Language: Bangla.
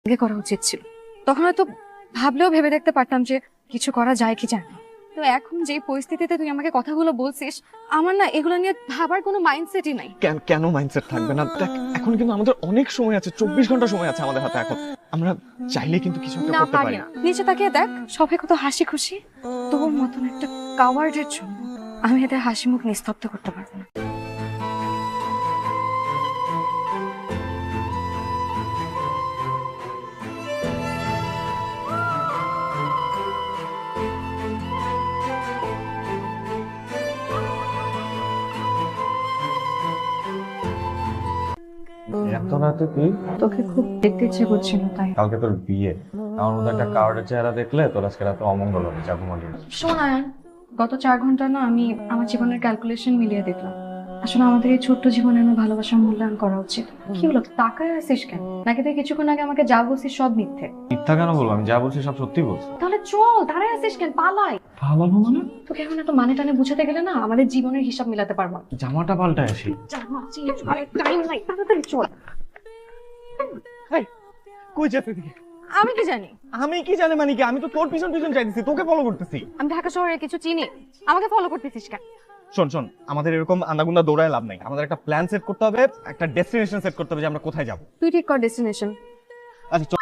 আগে করা উচিত ছিল। তখন হয়তো ভাবলেও ভেবে দেখতে পারতাম যে কিছু করা যায় কি যায় না। তো এখন যে পরিস্থিতিতে তুই আমাকে কথাগুলো বলছিস, আমার না এগুলো নিয়ে ভাবার কোনো মাইন্ডসেটই নাই। কেন মাইন্ডসেট থাকবে না? দেখ, এখন কিন্তু আমাদের অনেক সময় আছে, 24 ঘন্টা সময় আছে আমাদের হাতে। এখন আমরা চাইলে কিন্তু কিছু একটা না করতে পারি পারি। না। নিচে তাকিয়ে দেখ, সবাই কত হাসি খুশি। তোর মতন একটা কাওয়ার্ডের জন্য আমি এদের হাসি মুখ নিস্তব্ধ করতে পারবো না। এত রাতে তুই? তোকে খুব দেখতে ইচ্ছে করছিল তাই। কালকে তোর বিয়ে, আমার মধ্যে একটা কার্ডের চেহারা দেখলে তোর আজকে রাতে অমঙ্গল হবে। যাবো মালি। শোন আয়ান, গত 4 ঘন্টা না আমি আমার জীবনের ক্যালকুলেশন মিলিয়ে দেখলাম। আসলে আমাদের এই ছোট্ট জীবনের ভালোবাসার মূল্যায়ন করা উচিত। কি হলো, তাকায় আছিস কেন? নাকি তুই কিছুক্ষণ আগে আমাকে যা বলছিস সব মিথ্যে? মিথ্যা কেন বলবো? আমি যা বলছি সব সত্যি বলছি। তাহলে চল, দাঁড়ায় আছিস কেন? পালাই। পালাবো মানে? তোকে এখন এত মানে টানে বুঝাতে গেলে না আমাদের জীবনের হিসাব মিলাতে পারবো না। জামাটা পাল্টায় আসি। টাইম নাই, তাড়াতাড়ি চল। কই যেতে দিকে? আমি কি জানি? আমি কি জানি মানে কি? আমি তো তোর পিছন পিছন যাইতেছি, তোকে ফলো করতেছি। আমি ঢাকা শহরে কিছু চিনি, আমাকে ফলো করতেছিস কেন? শোন, আমাদের এরকম আন্দাগুন্দা দৌড়ায় লাভ নাই। আমাদের একটা প্ল্যান সেট করতে হবে, একটা ডেস্টিনেশন সেট করতে হবে যে আমরা কোথায় যাব। তুই ঠিক কর ডেস্টিনেশন। আচ্ছা চল।